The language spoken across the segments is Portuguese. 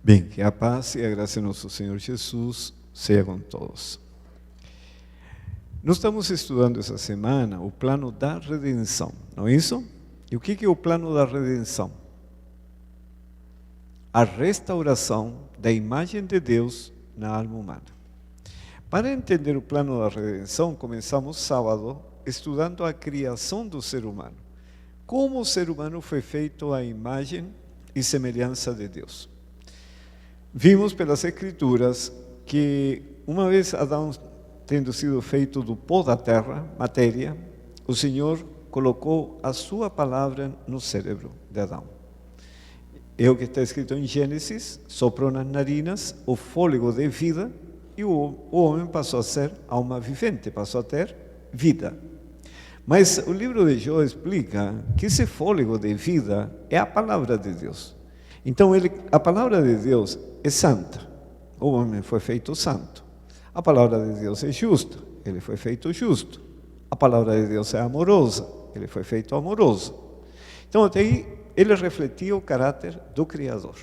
Bem, que a paz e a graça de nosso Senhor Jesus seja com todos. Nós estamos estudando essa semana o plano da redenção, não é isso? E o que é o plano da redenção? A restauração da imagem de Deus na alma humana. Para entender o plano da redenção, começamos sábado estudando a criação do ser humano. Como o ser humano foi feito à imagem e semelhança de Deus. Vimos pelas Escrituras que uma vez Adão tendo sido feito do pó da terra, matéria, o Senhor colocou a sua palavra no cérebro de Adão. É o que está escrito em Gênesis: soprou nas narinas o fôlego de vida e o homem passou a ser alma vivente, passou a ter vida. Mas o livro de Jó explica que esse fôlego de vida é a palavra de Deus. Então a palavra de Deus é santa, o homem foi feito santo. A palavra de Deus é justa, ele foi feito justo. A palavra de Deus é amorosa, ele foi feito amoroso. Então até aí ele refletia o caráter do Criador.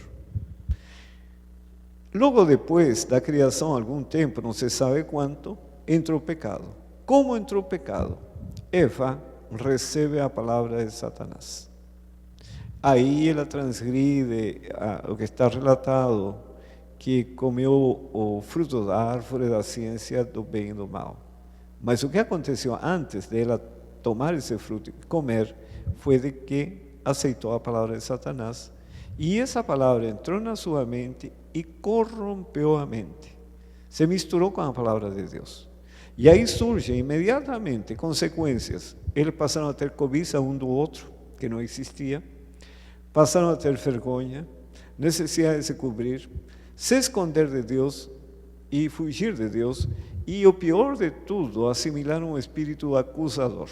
Logo depois da criação, algum tempo, não se sabe quanto, entrou o pecado. Como entrou o pecado? Eva recebe a palavra de Satanás. Aí ela transgride o que está relatado, que comeu o fruto da árvore da ciência do bem e do mal. Mas o que aconteceu antes de ela tomar esse fruto e comer, foi de que aceitou a palavra de Satanás, e essa palavra entrou na sua mente e corrompeu a mente. Se misturou com a palavra de Deus. E aí surgem imediatamente consequências. Eles passaram a ter cobiça um do outro, que não existia. Passaram a ter vergonha, necessidade de se cobrir, se esconder de Deus e fugir de Deus. E o pior de tudo, assimilaram um espírito acusador.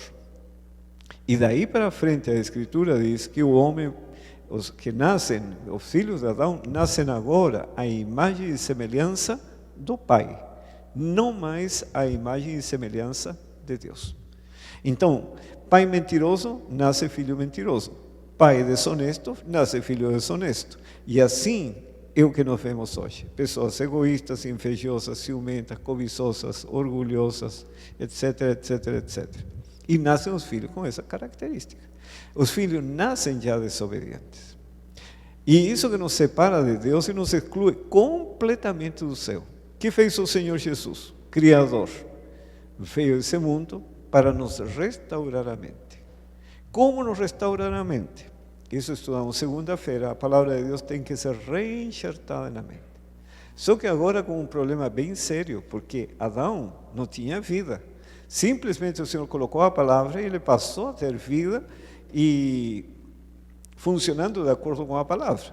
E daí para frente a Escritura diz que o homem, os que nascem, os filhos de Adão, nascem agora à imagem e semelhança do Pai, não mais à imagem e semelhança de Deus. Então, pai mentiroso, nasce filho mentiroso. Pai desonesto, nasce filho desonesto. E assim é o que nós vemos hoje. Pessoas egoístas, invejosas, ciumentas, cobiçosas, orgulhosas, etc, etc, etc. E nascem os filhos com essa característica. Os filhos nascem já desobedientes. E isso que nos separa de Deus e nos exclui completamente do céu. O que fez o Senhor Jesus, Criador? Veio a esse mundo para nos restaurar a mente. Como nos restaurar a mente? Isso estudamos segunda-feira. A palavra de Deus tem que ser reenxertada na mente. Só que agora com um problema bem sério, porque Adão não tinha vida. Simplesmente o Senhor colocou a palavra e ele passou a ter vida e funcionando de acordo com a palavra.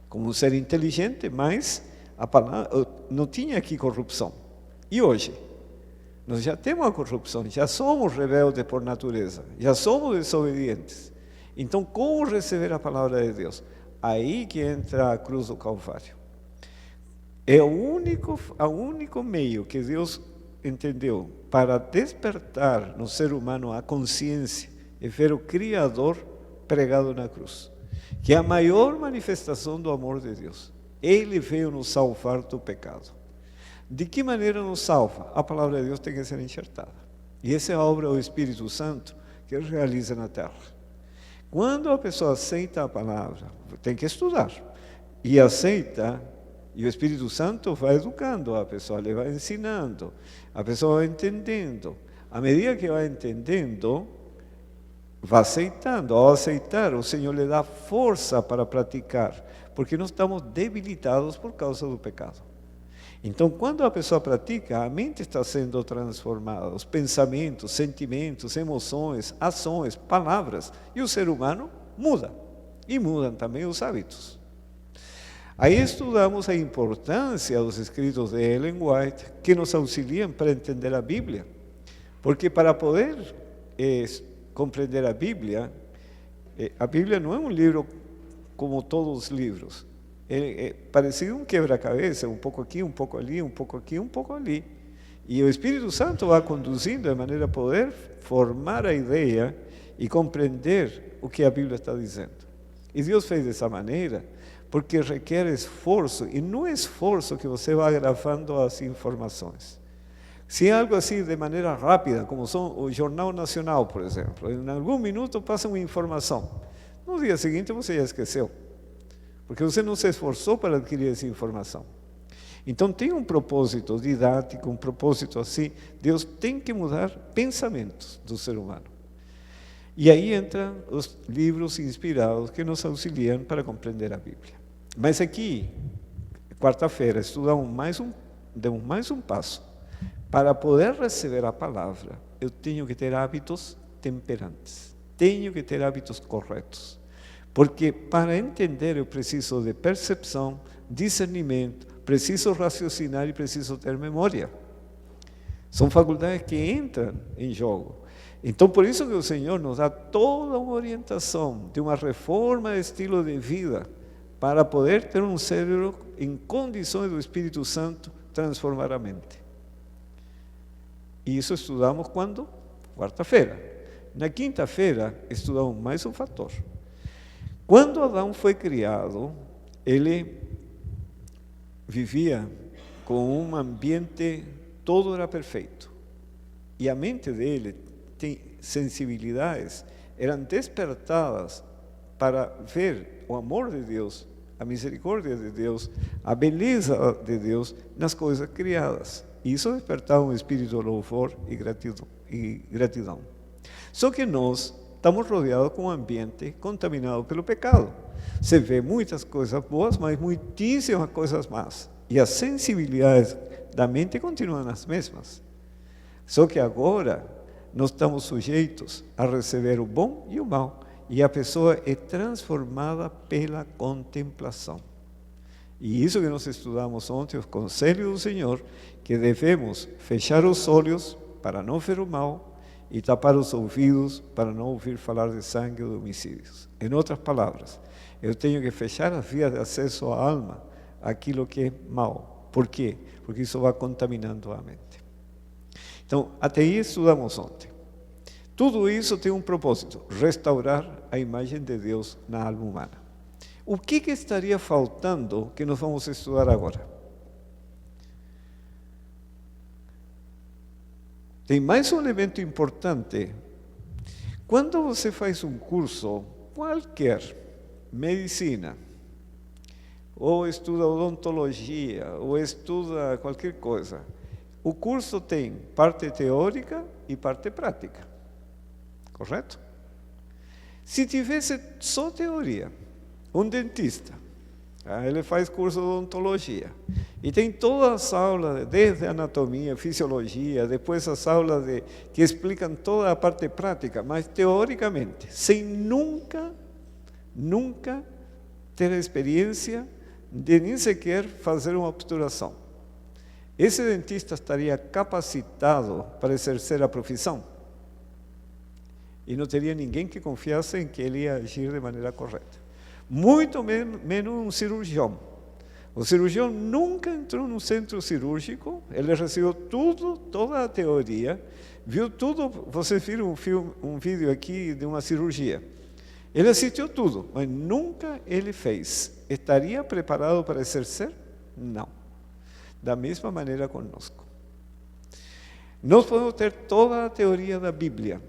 Como um ser inteligente, mas a palavra não tinha aqui corrupção. E hoje? Nós já temos a corrupção, já somos rebeldes por natureza, já somos desobedientes. Então, como receber a palavra de Deus? Aí que entra a cruz do Calvário. É o único meio que Deus entendeu para despertar no ser humano a consciência e ver o Criador pregado na cruz, que é a maior manifestação do amor de Deus. Ele veio nos salvar do pecado. De que maneira nos salva? A palavra de Deus tem que ser enxertada. E essa é a obra do Espírito Santo que ele realiza na terra. Quando a pessoa aceita a palavra, tem que estudar, e aceita, e o Espírito Santo vai educando a pessoa, ele vai ensinando, a pessoa vai entendendo. À medida que vai entendendo, vai aceitando. Ao aceitar, o Senhor lhe dá força para praticar, porque nós estamos debilitados por causa do pecado. Então, quando a pessoa pratica, a mente está sendo transformada, os pensamentos, sentimentos, emoções, ações, palavras, e o ser humano muda, e mudam também os hábitos. Aí estudamos a importância dos escritos de Ellen White, que nos auxiliam para entender a Bíblia, porque para poder compreender a Bíblia não é um livro como todos os livros. É parecido um quebra-cabeça, um pouco aqui, um pouco ali, um pouco aqui, um pouco ali. E o Espírito Santo vai conduzindo de maneira a poder formar a ideia e compreender o que a Bíblia está dizendo. E Deus fez dessa maneira Porque requer esforço, e não é esforço que você vai gravando as informações. Se é algo assim de maneira rápida, como são o Jornal Nacional, por exemplo, em algum minuto passa uma informação. No dia seguinte você já esqueceu, porque você não se esforçou para adquirir essa informação. Então tem um propósito didático, um propósito assim. Deus tem que mudar pensamentos do ser humano. E aí entram os livros inspirados que nos auxiliam para compreender a Bíblia. Mas aqui, quarta-feira, demos mais um passo. Para poder receber a palavra, eu tenho que ter hábitos temperantes. Tenho que ter hábitos corretos. Porque para entender eu preciso de percepção, discernimento, preciso raciocinar e preciso ter memória. São faculdades que entram em jogo. Então, por isso que o Senhor nos dá toda uma orientação de uma reforma de estilo de vida para poder ter um cérebro em condições do Espírito Santo transformar a mente. E isso estudamos quando? Quarta-feira. Na quinta-feira, estudamos mais um fator. Quando Adão foi criado, ele vivia com um ambiente, todo era perfeito. E a mente dele tem sensibilidades, eram despertadas para ver o amor de Deus, a misericórdia de Deus, a beleza de Deus nas coisas criadas. E isso despertava um espírito de louvor e gratidão. Só que nós estamos rodeados com um ambiente contaminado pelo pecado. Se vê muitas coisas boas, mas muitíssimas coisas más. E as sensibilidades da mente continuam as mesmas. Só que agora nós estamos sujeitos a receber o bom e o mal. E a pessoa é transformada pela contemplação. E isso que nós estudamos ontem, os conselhos do Senhor, que devemos fechar os olhos para não ver o mal e tapar os ouvidos para não ouvir falar de sangue ou de homicídios. Em outras palavras, eu tenho que fechar as vias de acesso à alma, aquilo que é mal. Por quê? Porque isso vai contaminando a mente. Então, até aí estudamos ontem. Tudo isso tem um propósito, restaurar a imagem de Deus na alma humana. O que estaria faltando que nós vamos estudar agora? Tem mais um elemento importante. Quando você faz um curso, qualquer, medicina, ou estuda odontologia, ou estuda qualquer coisa, o curso tem parte teórica e parte prática. Correto? Se tivesse só teoria, um dentista, ele faz curso de odontologia, e tem todas as aulas, desde anatomia, fisiologia, depois as aulas que explicam toda a parte prática, mas teoricamente, sem nunca ter a experiência de nem sequer fazer uma obturação. Esse dentista estaria capacitado para exercer a profissão? E não teria ninguém que confiasse em que ele ia agir de maneira correta. Muito menos um cirurgião. O cirurgião nunca entrou no centro cirúrgico, ele recebeu toda a teoria, viu tudo. Vocês viram um vídeo aqui de uma cirurgia. Ele assistiu tudo, mas nunca ele fez. Estaria preparado para exercer? Não. Da mesma maneira conosco. Nós podemos ter toda a teoria da Bíblia,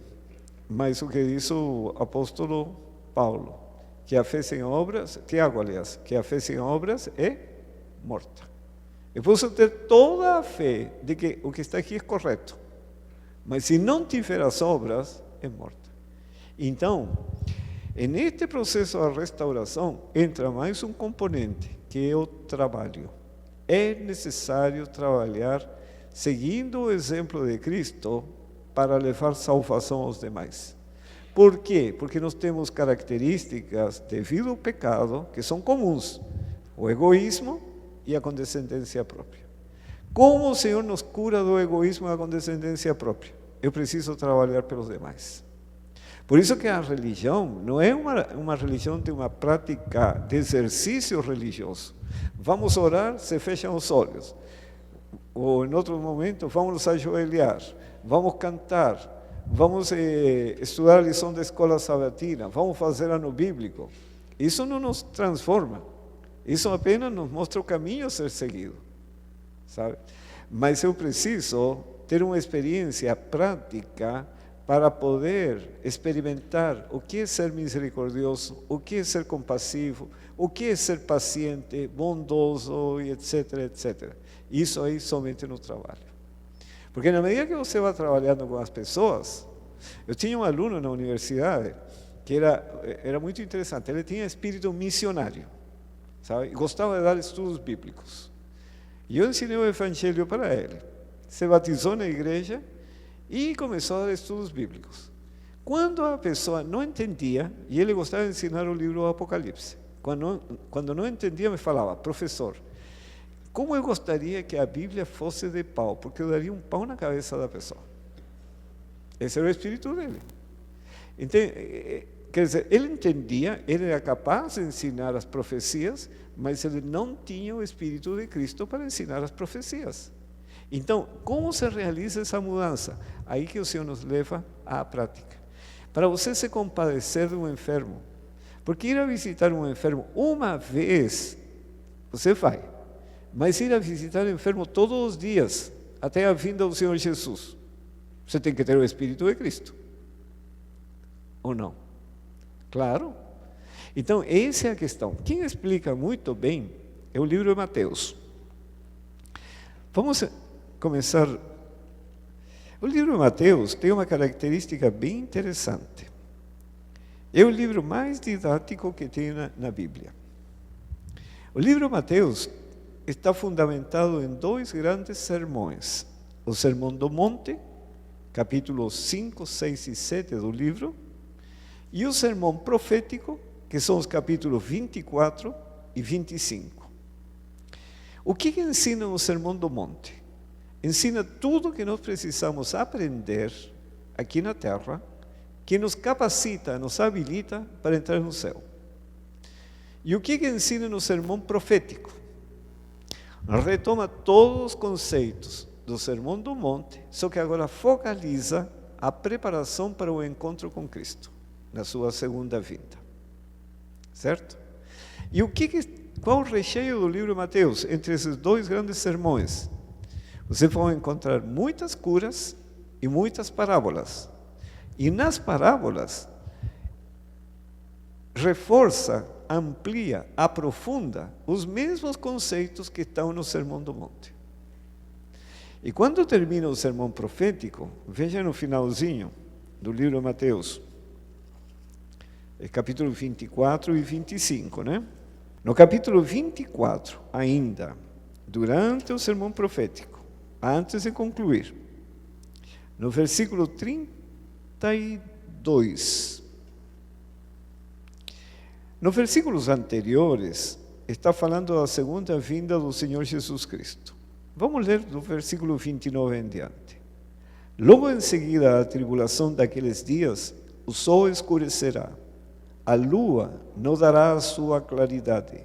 mas o que diz o apóstolo Paulo, que a fé sem obras, Tiago, aliás, que a fé sem obras é morta. Eu posso ter toda a fé de que o que está aqui é correto, mas se não tiver as obras, é morta. Então, neste processo da restauração, entra mais um componente, que é o trabalho. É necessário trabalhar seguindo o exemplo de Cristo para levar salvação aos demais. Por quê? Porque nós temos características devido ao pecado que são comuns: o egoísmo e a condescendência própria. Como o Senhor nos cura do egoísmo e da condescendência própria? Eu preciso trabalhar pelos demais. Por isso que a religião não é uma religião de uma prática de exercício religioso. Vamos orar, se fecham os olhos. Ou em outro momento, vamos nos ajoelhar, vamos cantar, vamos estudar a lição da escola sabatina, vamos fazer ano bíblico. Isso não nos transforma. Isso apenas nos mostra o caminho a ser seguido, sabe? Mas eu preciso ter uma experiência prática para poder experimentar o que é ser misericordioso, o que é ser compassivo, o que é ser paciente, bondoso, e etc, etc. Isso aí somente no trabalho. Porque na medida que você vai trabalhando com as pessoas, eu tinha um aluno na universidade que era muito interessante, ele tinha espírito missionário, sabe? E gostava de dar estudos bíblicos. E eu ensinei o evangelho para ele. Se batizou na igreja e começou a dar estudos bíblicos. Quando a pessoa não entendia, e ele gostava de ensinar o livro do Apocalipse, quando não entendia me falava: professor, como eu gostaria que a Bíblia fosse de pau, porque eu daria um pau na cabeça da pessoa. Esse era o espírito dele. Então, quer dizer, ele entendia, ele era capaz de ensinar as profecias, mas ele não tinha o Espírito de Cristo para ensinar as profecias. Então, como se realiza essa mudança? Aí que o Senhor nos leva à prática. Para você se compadecer de um enfermo, porque ir a visitar um enfermo uma vez, você vai, mas ir a visitar um enfermo todos os dias, até a vinda do Senhor Jesus, você tem que ter o Espírito de Cristo. Ou não? Claro. Então, essa é a questão. Quem explica muito bem é o livro de Mateus. Vamos começar. O livro de Mateus tem uma característica bem interessante. É o livro mais didático que tem na Bíblia. O livro de Mateus está fundamentado em dois grandes sermões. O Sermão do Monte, capítulos 5, 6 e 7 do livro, e o sermão profético, que são os capítulos 24 e 25. O que ensina o Sermão do Monte? Ensina tudo o que nós precisamos aprender aqui na Terra, que nos capacita, nos habilita para entrar no céu. E o que ensina no Sermão profético? Retoma todos os conceitos do Sermão do Monte, só que agora focaliza a preparação para o encontro com Cristo, na sua segunda vinda. Certo? E qual o recheio do livro de Mateus? Entre esses dois grandes sermões, você vai encontrar muitas curas e muitas parábolas. E nas parábolas, reforça, amplia, aprofunda os mesmos conceitos que estão no Sermão do Monte. E quando termina o sermão profético, veja no finalzinho do livro de Mateus, capítulo 24 e 25, né? No capítulo 24, ainda, durante o sermão profético, antes de concluir, no versículo 32, nos versículos anteriores, está falando da segunda vinda do Senhor Jesus Cristo. Vamos ler do versículo 29 em diante. Logo em seguida da tribulação daqueles dias, o sol escurecerá, a lua não dará a sua claridade,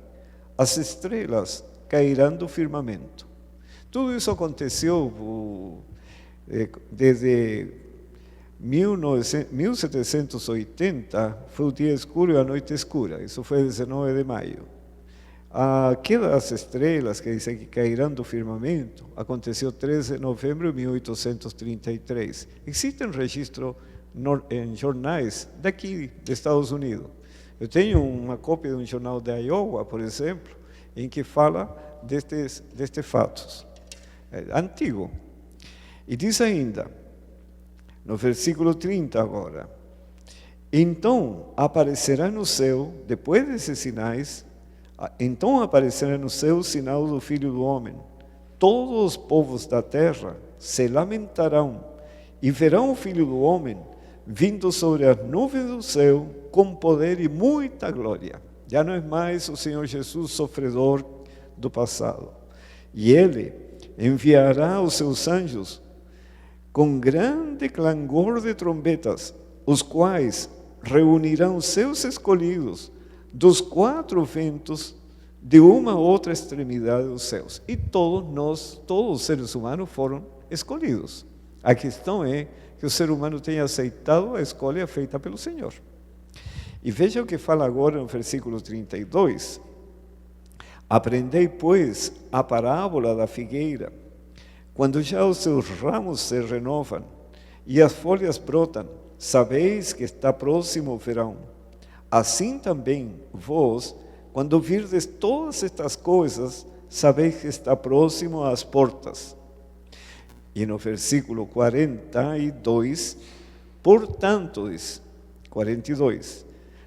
as estrelas cairão do firmamento. Tudo isso aconteceu desde 1780, foi o dia escuro e a noite escura. Isso foi 19 de maio. A queda das estrelas, que dizem que cairão do firmamento, aconteceu 13 de novembro de 1833. Existe um registro em jornais daqui, dos Estados Unidos. Eu tenho uma cópia de um jornal de Iowa, por exemplo, em que fala destes fatos. É antigo. E diz ainda, no versículo 30 agora: então aparecerá no céu, depois desses sinais, então aparecerá no céu o sinal do Filho do Homem. Todos os povos da terra se lamentarão e verão o Filho do Homem vindo sobre as nuvens do céu com poder e muita glória. Já não é mais o Senhor Jesus sofredor do passado. E Ele enviará os seus anjos com grande clangor de trombetas, os quais reunirão seus escolhidos dos quatro ventos de uma a outra extremidade dos céus. E todos os seres humanos foram escolhidos. A questão é que o ser humano tenha aceitado a escolha feita pelo Senhor. E veja o que fala agora no versículo 32. Aprendei, pois, a parábola da figueira. Quando já os seus ramos se renovam e as folhas brotam, sabeis que está próximo o verão. Assim também vós, quando virdes todas estas coisas, sabeis que está próximo às portas. E no versículo 42, portanto, diz, 42,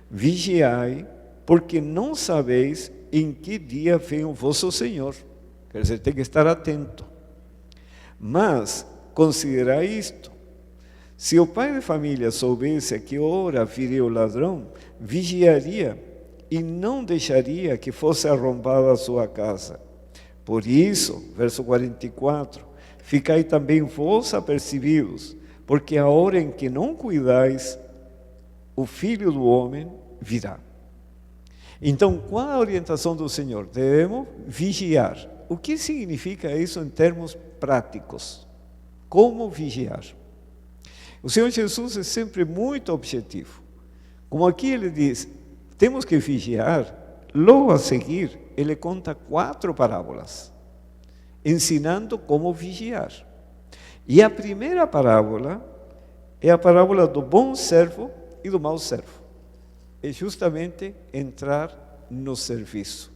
vigiai, porque não sabeis em que dia vem o vosso Senhor. Quer dizer, tem que estar atento. Mas, considerai isto: se o pai de família soubesse a que hora viria o ladrão, vigiaria e não deixaria que fosse arrombada a sua casa. Por isso, verso 44, ficai também vós apercebidos, porque a hora em que não cuidais, o Filho do Homem virá. Então, qual a orientação do Senhor? Devemos vigiar. O que significa isso em termos práticos? Como vigiar? O Senhor Jesus é sempre muito objetivo. Como aqui ele diz, temos que vigiar, logo a seguir, ele conta 4 parábolas, ensinando como vigiar. E a primeira parábola é a parábola do bom servo e do mau servo. É justamente entrar no serviço.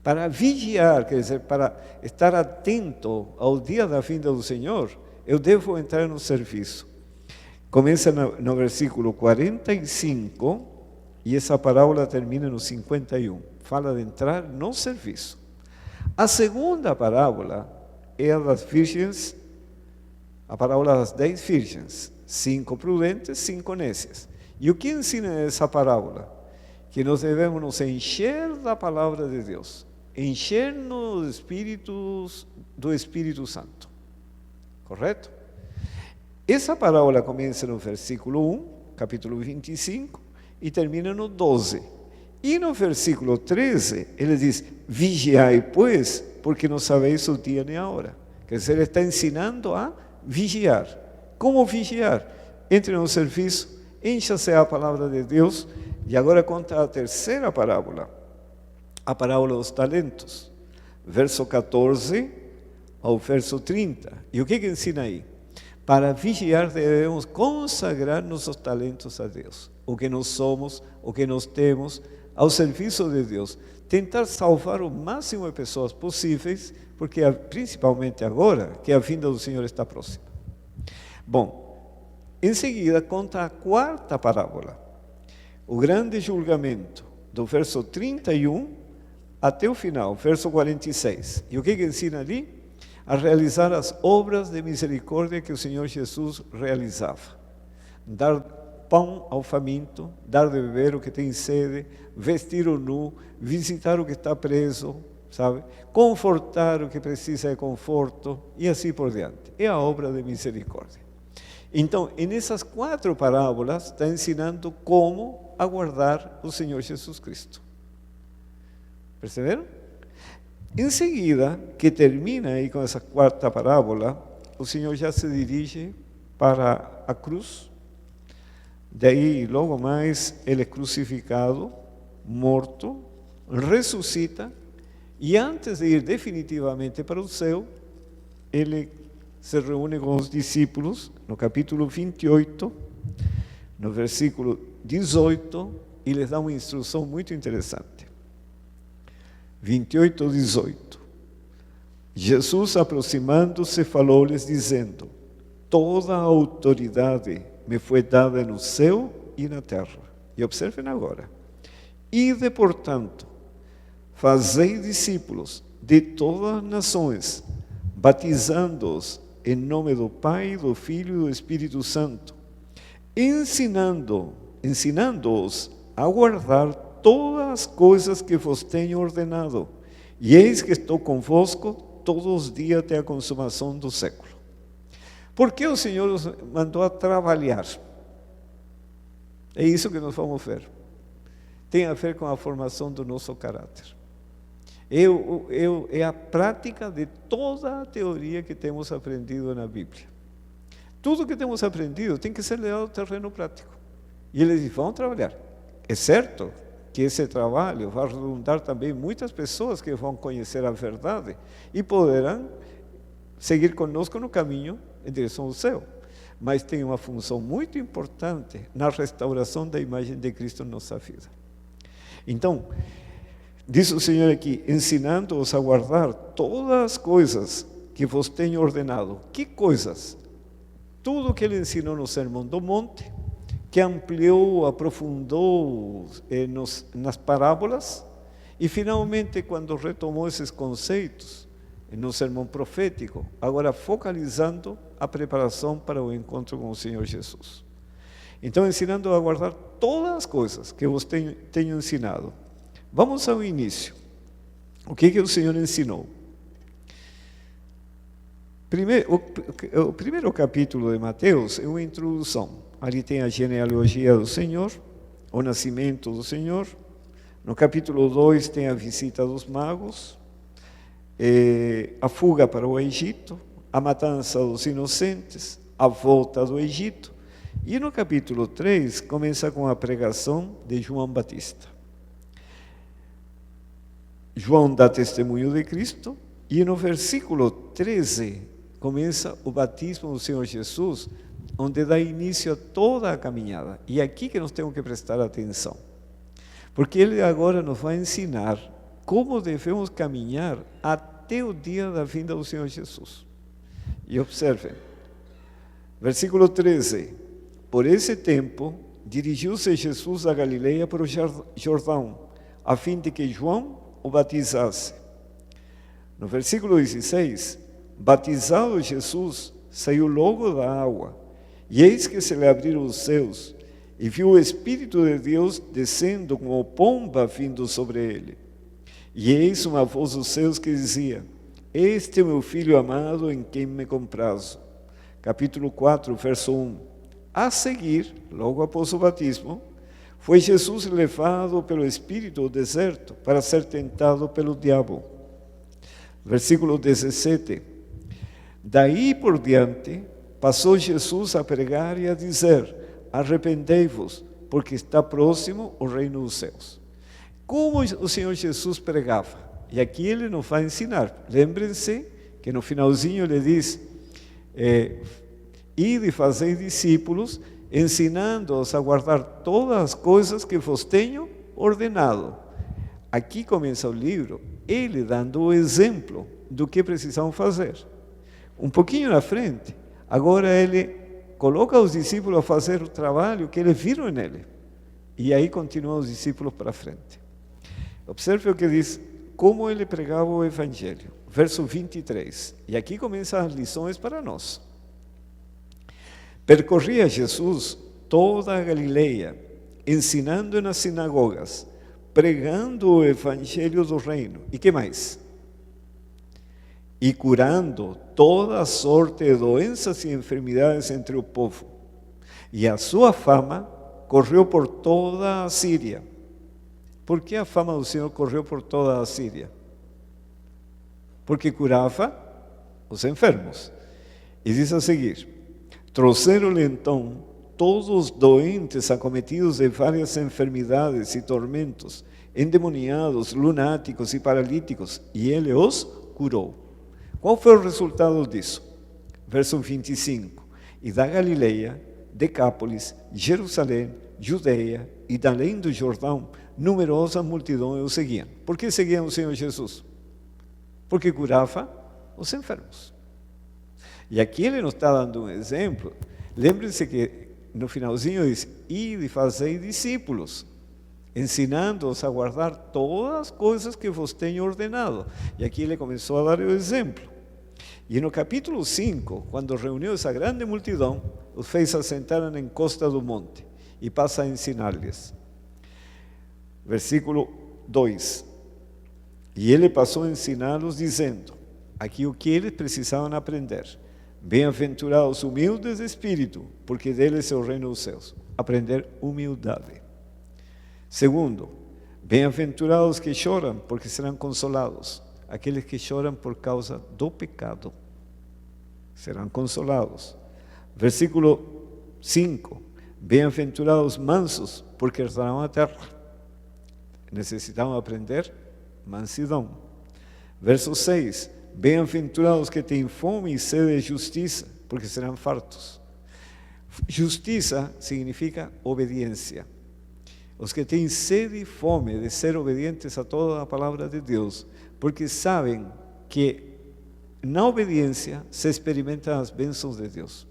Para vigiar, quer dizer, para estar atento ao dia da vinda do Senhor, eu devo entrar no serviço. Começa no versículo 45 e essa parábola termina no 51. Fala de entrar no serviço. A segunda parábola é a das virgens, a parábola das 10 virgens, 5 prudentes, 5 nécias. E o que ensina essa parábola? Que nós devemos nos encher da palavra de Deus, encher-nos do Espírito Santo. Correto? Essa parábola começa no versículo 1, capítulo 25, e termina no 12. E no versículo 13, ele diz, vigiai, pois, porque não sabeis o dia nem a hora. Quer dizer, ele está ensinando a vigiar. Como vigiar? Entre no serviço, encha-se a palavra de Deus, e agora conta a terceira parábola, a parábola dos talentos, verso 14 ao verso 30. E o que ensina aí? Para vigiar devemos consagrar nossos talentos a Deus, o que nós somos, o que nós temos, ao serviço de Deus. Tentar salvar o máximo de pessoas possíveis, porque principalmente agora que a vinda do Senhor está próxima. Bom, em seguida conta a quarta parábola, o grande julgamento, do verso 31 até o final, verso 46. E o que ensina ali? A realizar as obras de misericórdia que o Senhor Jesus realizava. Dar pão ao faminto, dar de beber o que tem sede, vestir o nu, visitar o que está preso, sabe? Confortar o que precisa de conforto e assim por diante. É a obra de misericórdia. Então, nessas 4 parábolas, está ensinando como aguardar o Senhor Jesus Cristo. Perceberam? Em seguida, que termina aí com essa quarta parábola, o Senhor já se dirige para a cruz. Daí, logo mais, ele é crucificado, morto, ressuscita, e antes de ir definitivamente para o céu, ele se reúne com os discípulos, no capítulo 28, no versículo 18, e lhes dá uma instrução muito interessante. 28, 18. Jesus, aproximando-se, falou-lhes, dizendo: toda a autoridade me foi dada no céu e na terra. E observem agora. Ide, portanto, fazei discípulos de todas as nações, batizando-os em nome do Pai, do Filho e do Espírito Santo, ensinando-os a guardar todas as coisas que vos tenho ordenado, e eis que estou convosco todos os dias até a consumação do século. Por que o Senhor nos mandou a trabalhar? É isso que nós vamos ver. Tem a ver com a formação do nosso caráter. É a prática de toda a teoria que temos aprendido na Bíblia. Tudo que temos aprendido tem que ser levado ao terreno prático. E ele diz, vão trabalhar. É certo que esse trabalho vai redundar também em muitas pessoas que vão conhecer a verdade e poderão seguir conosco no caminho em direção ao céu. Mas tem uma função muito importante na restauração da imagem de Cristo em nossa vida. Então, diz o Senhor aqui, ensinando-os a guardar todas as coisas que vos tenho ordenado. Que coisas? Tudo o que ele ensinou no Sermão do Monte, que ampliou, aprofundou nas parábolas, e finalmente, quando retomou esses conceitos no sermão profético, agora focalizando a preparação para o encontro com o Senhor Jesus. Então, ensinando a guardar todas as coisas que vos tenho ensinado. Vamos ao início. O que o Senhor ensinou? O primeiro capítulo de Mateus é uma introdução. Ali tem a genealogia do Senhor, o nascimento do Senhor. No capítulo 2 tem a visita dos magos, a fuga para o Egito, a matança dos inocentes, a volta do Egito. E no capítulo 3 começa com a pregação de João Batista. João dá testemunho de Cristo e no versículo 13 começa o batismo do Senhor Jesus, onde dá início a toda a caminhada. E é aqui que nós temos que prestar atenção. Porque ele agora nos vai ensinar como devemos caminhar até o dia da vinda do Senhor Jesus. E observem, versículo 13. Por esse tempo, dirigiu-se Jesus a Galileia para o Jordão, a fim de que João o batizasse. No versículo 16, batizado Jesus, saiu logo da água. E eis que se lhe abriram os céus, e viu o Espírito de Deus descendo como pomba vindo sobre ele. E eis uma voz dos céus que dizia: Este é meu Filho amado, em quem me comprazo. Capítulo 4, verso 1. A seguir, logo após o batismo, foi Jesus levado pelo Espírito ao deserto para ser tentado pelo diabo. Versículo 17. Daí por diante, passou Jesus a pregar e a dizer: arrependei-vos, porque está próximo o reino dos céus. Como o Senhor Jesus pregava? E aqui ele nos vai ensinar. Lembrem-se que no finalzinho ele diz: ide e fazei discípulos, ensinando-os a guardar todas as coisas que vos tenho ordenado. Aqui começa o livro, ele dando o exemplo do que precisam fazer. Um pouquinho na frente, agora ele coloca os discípulos a fazer o trabalho que eles viram nele. E aí continuam os discípulos para frente. Observe o que diz, como ele pregava o Evangelho. Verso 23. E aqui começam as lições para nós. Percorria Jesus toda a Galileia, ensinando nas sinagogas, pregando o Evangelho do reino. E que mais? E curando toda sorte de doenças e enfermidades entre o povo. E a sua fama correu por toda a Síria. Por que a fama do Senhor correu por toda a Síria? Porque curava os enfermos. E diz a seguir: trouxeram-lhe então todos os doentes acometidos de várias enfermidades e tormentos, endemoniados, lunáticos e paralíticos, e ele os curou. Qual foi o resultado disso? Verso 25. E da Galileia, Decápolis, Jerusalém, Judeia e da além do Jordão, numerosas multidões o seguiam. Por que seguiam o Senhor Jesus? Porque curava os enfermos. E aqui ele nos está dando um exemplo. Lembre-se que no finalzinho diz: ide e fazei discípulos, ensinando-os a guardar todas as coisas que vos tenho ordenado. E aqui ele começou a dar o exemplo. E no capítulo 5, quando reuniu essa grande multidão, os fez assentar na encosta do monte e passa a ensinar-lhes. Versículo 2. E ele passou a ensiná-los dizendo, aqui o que eles precisavam aprender: bem-aventurados humildes de espírito, porque deles é o reino dos céus. Aprender humildade. Segundo, bem-aventurados que choram, porque serão consolados. Aqueles que choram por causa do pecado serão consolados. Versículo 5. Bem-aventurados mansos, porque herdarão a terra. necesitavam aprender mansidão. Verso 6, bem-aventurados que têm fome e sede de justiça, porque serão fartos. Justiça significa obediência. Os que têm sede e fome de ser obedientes a toda a palavra de Deus, porque sabem que na obediência se experimentam as bênçãos de Deus.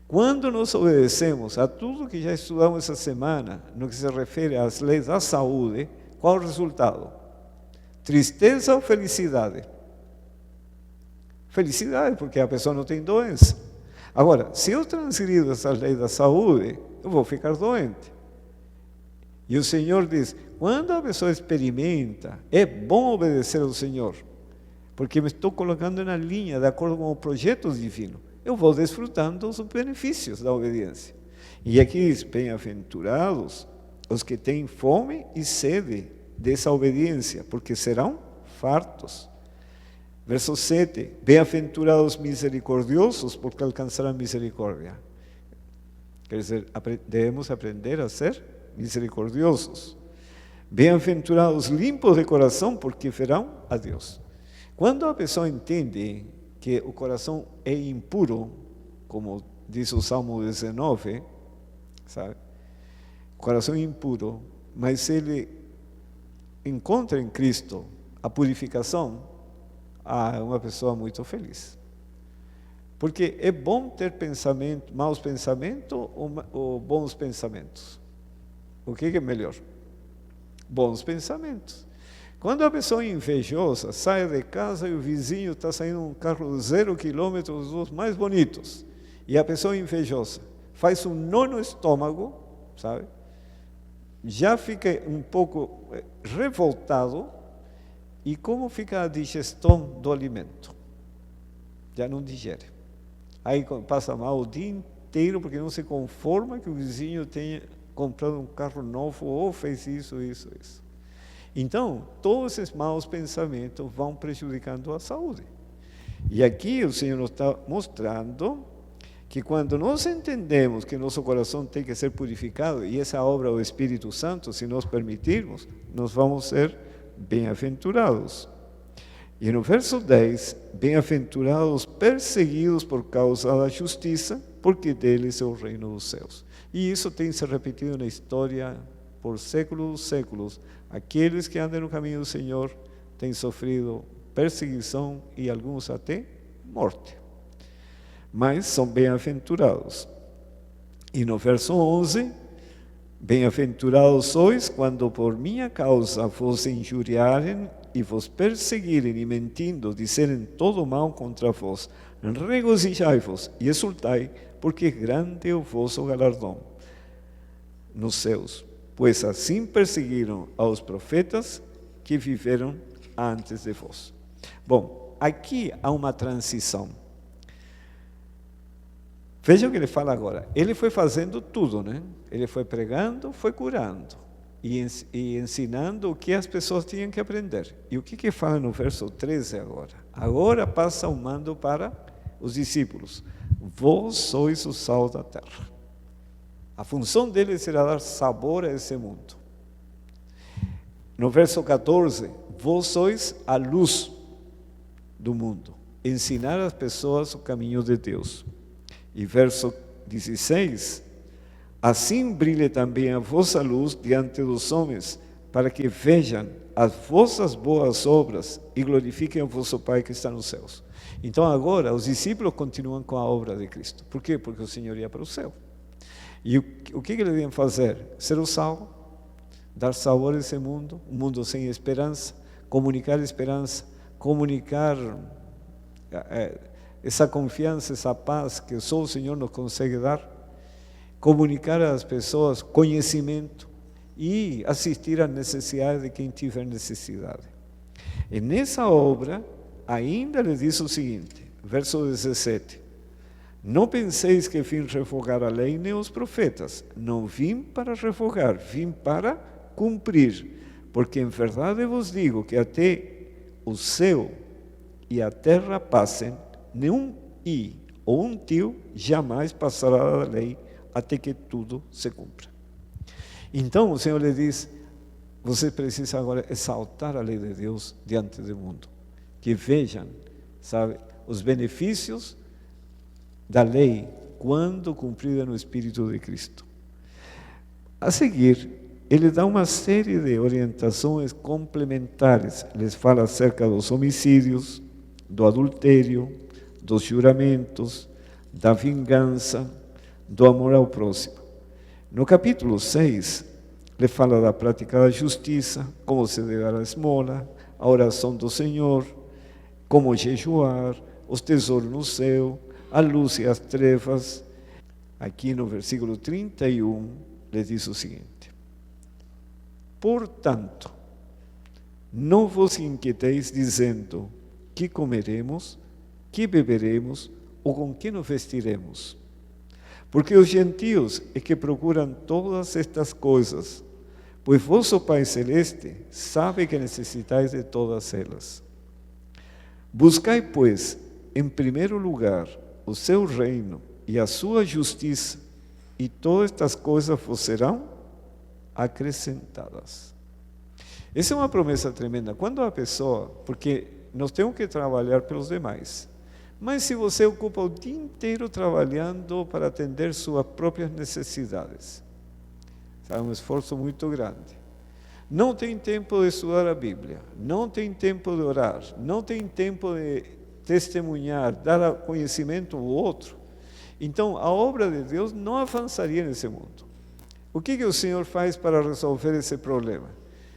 Quando nós obedecemos a tudo que já estudamos essa semana, no que se refere às leis da saúde, qual é o resultado? Tristeza ou felicidade? Felicidade, porque a pessoa não tem doença. Agora, se eu transgrido essas leis da saúde, eu vou ficar doente. E o Senhor diz, quando a pessoa experimenta, é bom obedecer ao Senhor, porque me estou colocando na linha de acordo com o projeto divino. Eu vou desfrutando dos benefícios da obediência. E aqui diz, bem-aventurados os que têm fome e sede dessa obediência, porque serão fartos. Verso 7, bem-aventurados misericordiosos, porque alcançarão misericórdia. Quer dizer, devemos aprender a ser misericordiosos. Bem-aventurados limpos de coração, porque verão a Deus. Quando a pessoa entende que o coração é impuro, como diz o Salmo 19, sabe? O coração é impuro, mas ele encontra em Cristo a purificação, é uma pessoa muito feliz. Porque é bom ter maus pensamentos ou bons pensamentos? O que é melhor? Bons pensamentos. Quando a pessoa é invejosa sai de casa e o vizinho está saindo um carro de 0 quilômetros, dos mais bonitos, e a pessoa é invejosa faz um nó no estômago, sabe? Já fica um pouco revoltado, e como fica a digestão do alimento? Já não digere. Aí passa mal o dia inteiro porque não se conforma que o vizinho tenha comprado um carro novo ou fez isso. Então, todos esses maus pensamentos vão prejudicando a saúde. E aqui o Senhor nos está mostrando que quando nós entendemos que nosso coração tem que ser purificado, e essa obra do Espírito Santo, se nós permitirmos, nós vamos ser bem-aventurados. E no verso 10, bem-aventurados perseguidos por causa da justiça, porque deles é o reino dos céus. E isso tem se repetido na história por séculos dos séculos. Aqueles que andam no caminho do Senhor têm sofrido perseguição e alguns até morte. Mas são bem-aventurados. E no verso 11, bem-aventurados sois quando por minha causa vos injuriarem e vos perseguirem e mentindo disserem todo mal contra vós. Regozijai-vos e exultai, porque grande é o vosso galardão nos céus. Pois assim perseguiram aos profetas que viveram antes de vós. Bom, aqui há uma transição. Veja o que ele fala agora. Ele foi fazendo tudo, né? Ele foi pregando, foi curando e ensinando o que as pessoas tinham que aprender. E o que fala no verso 13 agora? Agora passa o mando para os discípulos. Vós sois o sal da terra. A função dele será dar sabor a esse mundo. No verso 14, vós sois a luz do mundo. Ensinar as pessoas o caminho de Deus. E verso 16, assim brilhe também a vossa luz diante dos homens, para que vejam as vossas boas obras e glorifiquem o vosso Pai que está nos céus. Então agora os discípulos continuam com a obra de Cristo. Por quê? Porque o Senhor ia para o céu. E o que eles deviam fazer? Ser o sal, dar sabor a esse mundo, um mundo sem esperança, comunicar esperança, comunicar essa confiança, essa paz que só o Senhor nos consegue dar, comunicar às pessoas conhecimento e assistir às necessidades de quem tiver necessidade. E nessa obra, ainda lhe diz o seguinte, verso 17, não penseis que vim revogar a lei nem os profetas, não vim para revogar, vim para cumprir, porque em verdade vos digo que até o céu e a terra passem, nenhum i ou um tio jamais passará da lei até que tudo se cumpra. Então o Senhor lhe diz, Você precisa agora exaltar a lei de Deus diante do mundo. Que vejam, sabe, os benefícios da lei quando cumprida no Espírito de Cristo. A seguir, ele dá uma série de orientações complementares. Eles fala acerca dos homicídios, do adultério, dos juramentos, da vingança, do amor ao próximo. No capítulo 6, ele fala da prática da justiça, como se deve dar a esmola, a oração do Senhor, como jejuar, os tesouros no céu, a luz e as trevas. Aqui no versículo 31, ele diz o seguinte: portanto, não vos inquieteis dizendo: que comeremos, que beberemos, ou com que nos vestiremos? Porque os gentios é que procuram todas estas coisas, pois vosso Pai Celeste sabe que necessitais de todas elas. Buscai, pois, em primeiro lugar o seu reino e a sua justiça, e todas estas coisas vos serão acrescentadas. Essa é uma promessa tremenda. Quando a pessoa, porque nós temos que trabalhar pelos demais, mas se você ocupa o dia inteiro trabalhando para atender suas próprias necessidades, é um esforço muito grande. Não tem tempo de estudar a Bíblia, não tem tempo de orar, não tem tempo de testemunhar, dar conhecimento ao outro. Então, a obra de Deus não avançaria nesse mundo. O que o Senhor faz para resolver esse problema?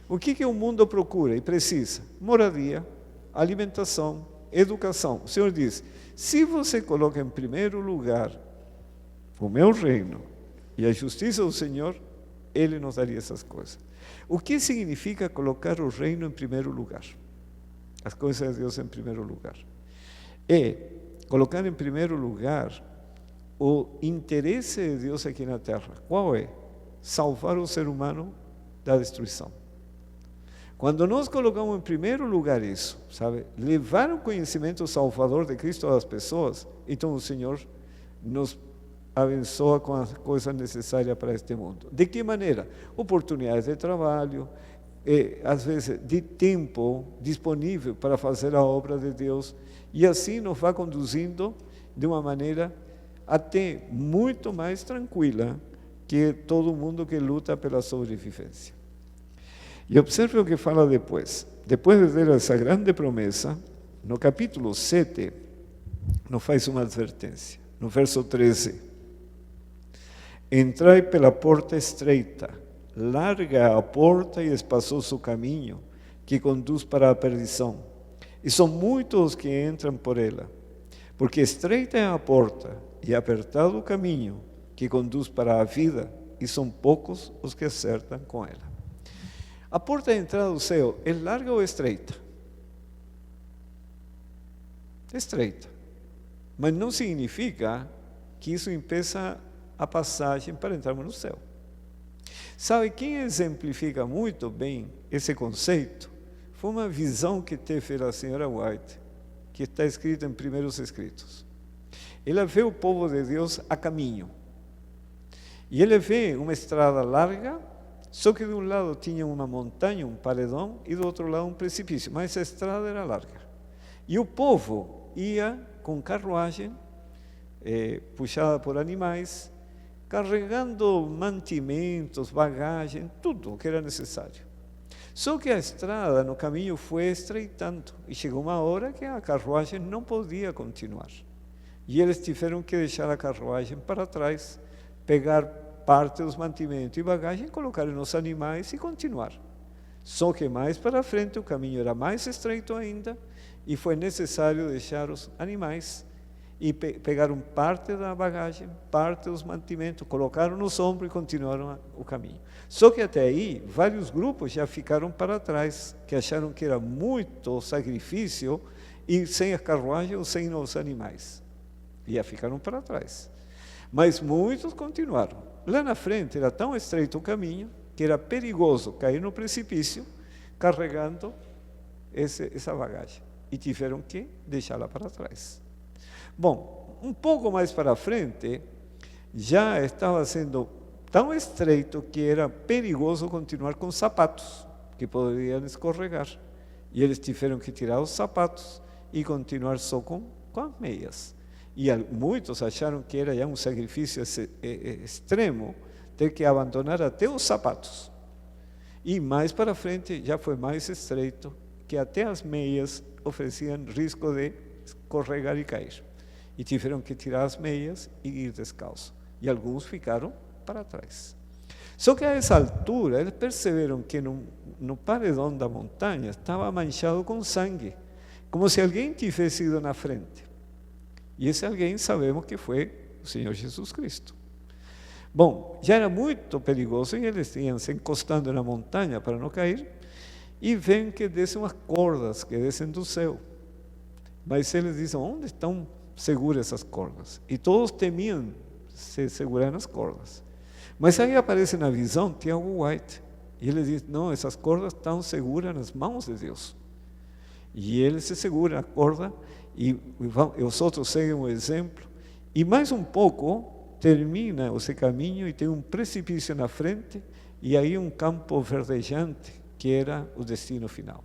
O que o mundo procura e precisa? Moradia, alimentação, educação. O Senhor diz: se você coloca em primeiro lugar o meu reino e a justiça do Senhor, Ele nos daria essas coisas. O que significa colocar o reino em primeiro lugar? As coisas de Deus em primeiro lugar. É colocar em primeiro lugar o interesse de Deus aqui na terra. Qual é? Salvar o ser humano da destruição. Quando nós colocamos em primeiro lugar isso, sabe, levar o conhecimento salvador de Cristo às pessoas, então o Senhor nos abençoa com as coisas necessárias para este mundo. De que maneira? Oportunidades de trabalho, às vezes de tempo disponível para fazer a obra de Deus, e assim nos vai conduzindo de uma maneira até muito mais tranquila que todo mundo que luta pela sobrevivência. E observe o que fala depois. Depois de ter essa grande promessa, no capítulo 7, nos faz uma advertência. No verso 13: entrai pela porta estreita, larga a porta e espaçoso o caminho que conduz para a perdição, e são muitos os que entram por ela, porque estreita é a porta e apertado o caminho que conduz para a vida, e são poucos os que acertam com ela. A porta de entrada do céu é larga ou estreita? Estreita. Mas não significa que isso impeça a passagem para entrarmos no céu. Sabe quem exemplifica muito bem esse conceito? Foi uma visão que teve a senhora White, que está escrita em Primeiros Escritos. Ela vê o povo de Deus a caminho. E ele vê uma estrada larga, só que de um lado tinha uma montanha, um paredão, e do outro lado um precipício, mas a estrada era larga. E o povo ia com carruagem, puxada por animais, carregando mantimentos, bagagem, tudo o que era necessário. Só que a estrada no caminho foi estreitando, e chegou uma hora que a carruagem não podia continuar. E eles tiveram que deixar a carruagem para trás, pegar parte dos mantimentos e bagagem, colocar nos animais e continuar. Só que mais para frente o caminho era mais estreito ainda, e foi necessário deixar os animais e pegaram parte da bagagem, parte dos mantimentos, colocaram nos ombros e continuaram o caminho. Só que até aí, vários grupos já ficaram para trás, que acharam que era muito sacrifício ir sem a carruagem ou sem os animais. E já ficaram para trás. Mas muitos continuaram. Lá na frente era tão estreito o caminho que era perigoso cair no precipício carregando essa bagagem. E tiveram que deixá-la para trás. Bom, um pouco mais para frente, já estava sendo tão estreito que era perigoso continuar com sapatos. que poderiam escorregar. E eles tiveram que tirar os sapatos e continuar só com as meias. E muitos acharam que era já um sacrifício extremo ter que abandonar até os sapatos. E mais para frente já foi mais estreito, que até as meias ofereciam risco de escorregar e cair. E tiveram que tirar as meias e ir descalço. E alguns ficaram para trás. Só que a essa altura, eles perceberam que no paredão da montanha estava manchado com sangue, como se alguém tivesse ido na frente. E esse alguém sabemos que foi o Senhor Jesus Cristo. Bom, já era muito perigoso e eles iam se encostando na montanha para não cair, e veem que descem umas cordas que descem do céu. Mas eles dizem, onde estão seguras essas cordas? E todos temiam se segurar nas cordas. Mas aí aparece na visão Tiago White, e ele diz, não, essas cordas estão seguras nas mãos de Deus. E ele se segura a corda, e os outros seguem o exemplo, e mais um pouco termina esse caminho e tem um precipício na frente, e aí um campo verdejante, que era o destino final.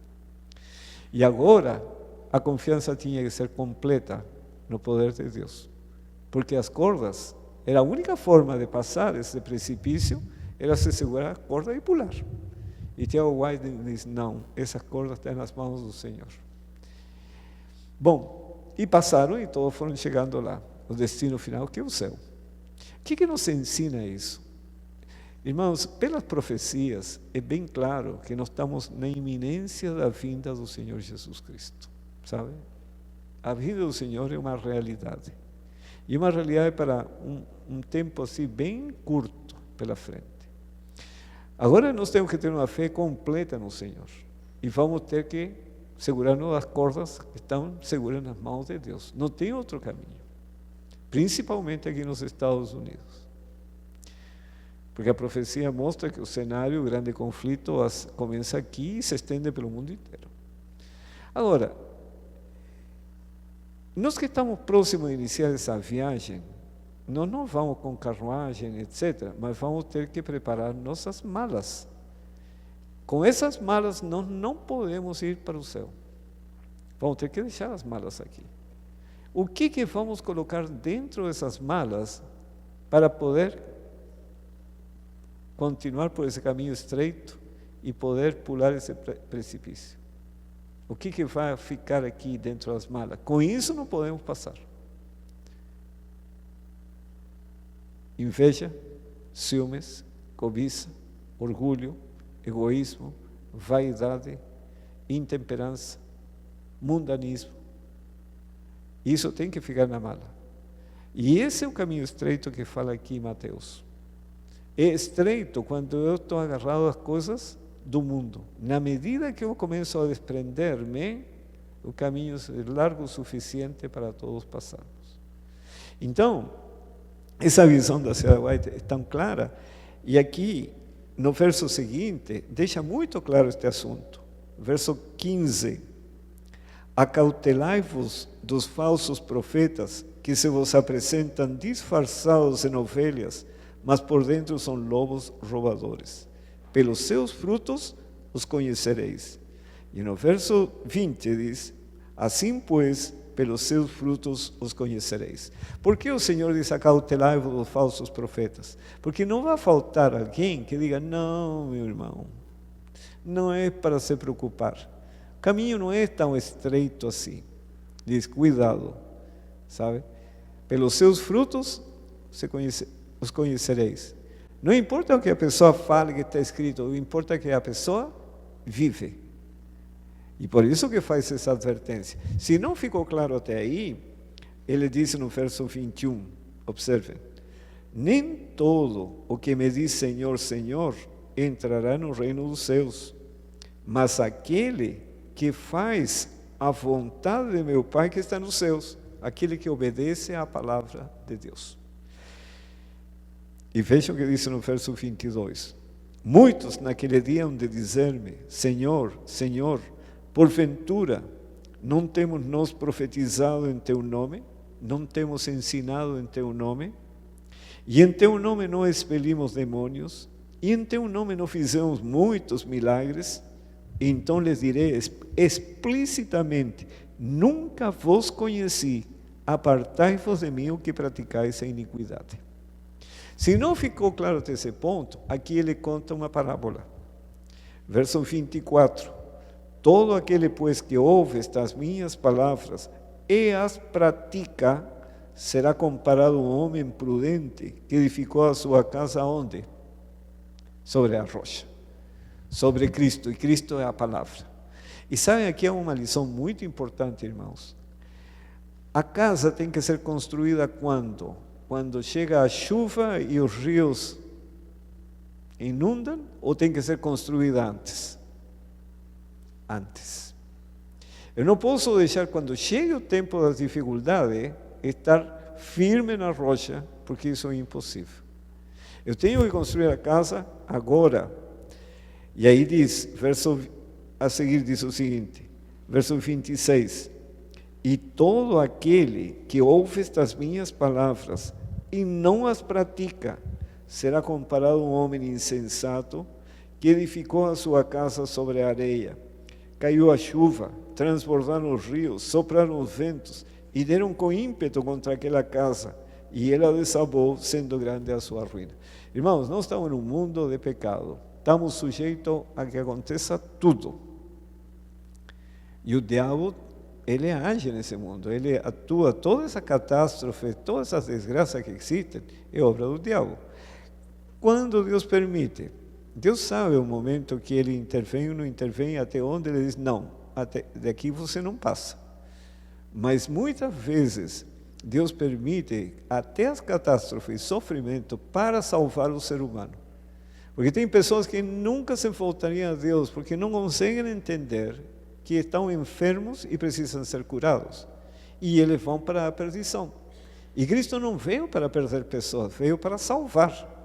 E agora, a confiança tinha que ser completa no poder de Deus, porque as cordas, era a única forma de passar esse precipício, era se segurar a corda e pular. E Tiago White diz, não, essa corda está nas mãos do Senhor. Bom, e passaram e todos foram chegando lá, o destino final que é o céu. O que nos ensina isso? Irmãos, pelas profecias, é bem claro que nós estamos na iminência da vinda do Senhor Jesus Cristo, sabe? A vinda do Senhor é uma realidade. E uma realidade para um tempo assim bem curto pela frente. Agora nós temos que ter uma fé completa no Senhor. E vamos ter que segurar-nos as cordas que estão seguras nas mãos de Deus. Não tem outro caminho. Principalmente aqui nos Estados Unidos. Porque a profecia mostra que o cenário, o grande conflito, começa aqui e se estende pelo mundo inteiro. Agora, nós que estamos próximos de iniciar essa viagem, nós não vamos com carruagem, etc., mas vamos ter que preparar nossas malas. Com essas malas, nós não podemos ir para o céu. Vamos ter que deixar as malas aqui. O que vamos colocar dentro dessas malas para poder continuar por esse caminho estreito e poder pular esse precipício? O que vai ficar aqui dentro das malas? Com isso não podemos passar. Inveja, ciúmes, cobiça, orgulho, egoísmo, vaidade, intemperança, mundanismo. Isso tem que ficar na mala. E esse é o caminho estreito que fala aqui em Mateus. É estreito quando eu estou agarrado às coisas do mundo. Na medida que eu começo a desprender-me, o caminho é largo o suficiente para todos passarmos. Então, essa visão da Sra. White é tão clara, e aqui, no verso seguinte, deixa muito claro este assunto. Verso 15. Acautelai-vos dos falsos profetas, que se vos apresentam disfarçados em ovelhas, mas por dentro são lobos roubadores. Pelos seus frutos os conhecereis. E no verso 20 diz, assim pois, pelos seus frutos os conhecereis. Por que o Senhor diz acautelai-vos dos falsos profetas? Porque não vai faltar alguém que diga, não, meu irmão, não é para se preocupar. O caminho não é tão estreito assim. Diz, cuidado, sabe? Pelos seus frutos os conhecereis. Não importa o que a pessoa fale que está escrito, importa que a pessoa vive. E por isso que faz essa advertência. Se não ficou claro até aí, ele disse no verso 21, observem, nem todo o que me diz Senhor, Senhor, entrará no reino dos céus, mas aquele que faz a vontade de meu Pai que está nos céus, aquele que obedece à palavra de Deus. E vejam o que diz no verso 22. Muitos naquele dia hão de dizer-me, Senhor, Senhor, porventura, não temos nós profetizado em Teu nome? Não temos ensinado em Teu nome? E em Teu nome não expelimos demônios? E em Teu nome não fizemos muitos milagres? Então lhes direi explicitamente: nunca vos conheci, apartai-vos de mim o que praticais a iniquidade. Se não ficou claro até esse ponto, aqui ele conta uma parábola. Verso 24: todo aquele, pois, que ouve estas minhas palavras e as pratica, será comparado a um homem prudente que edificou a sua casa onde? Sobre a rocha, sobre Cristo, e Cristo é a palavra. E sabem, aqui é uma lição muito importante, irmãos. A casa tem que ser construída quando? Quando chega a chuva e os rios inundam, ou tem que ser construída antes? Antes. Eu não posso deixar, quando chegue o tempo das dificuldades, estar firme na rocha, porque isso é impossível. Eu tenho que construir a casa agora. E aí diz, verso a seguir diz o seguinte, verso 26, e todo aquele que ouve estas minhas palavras e não as pratica, será comparado a um homem insensato que edificou a sua casa sobre a areia. Caiu a chuva, transbordaram os rios, sopraram os ventos e deram com ímpeto contra aquela casa, e ela desabou, sendo grande a sua ruína. Irmãos, nós estamos num mundo de pecado, estamos sujeitos a que aconteça tudo. E o diabo, ele age nesse mundo, ele atua, toda essa catástrofe, todas essas desgraças que existem, é obra do diabo. Quando Deus permite, Deus sabe o momento que ele intervém ou não intervém, até onde ele diz, não, até daqui você não passa. Mas muitas vezes, Deus permite até as catástrofes e sofrimento para salvar o ser humano. Porque tem pessoas que nunca se voltariam a Deus, porque não conseguem entender que estão enfermos e precisam ser curados. E eles vão para a perdição. E Cristo não veio para perder pessoas, veio para salvar.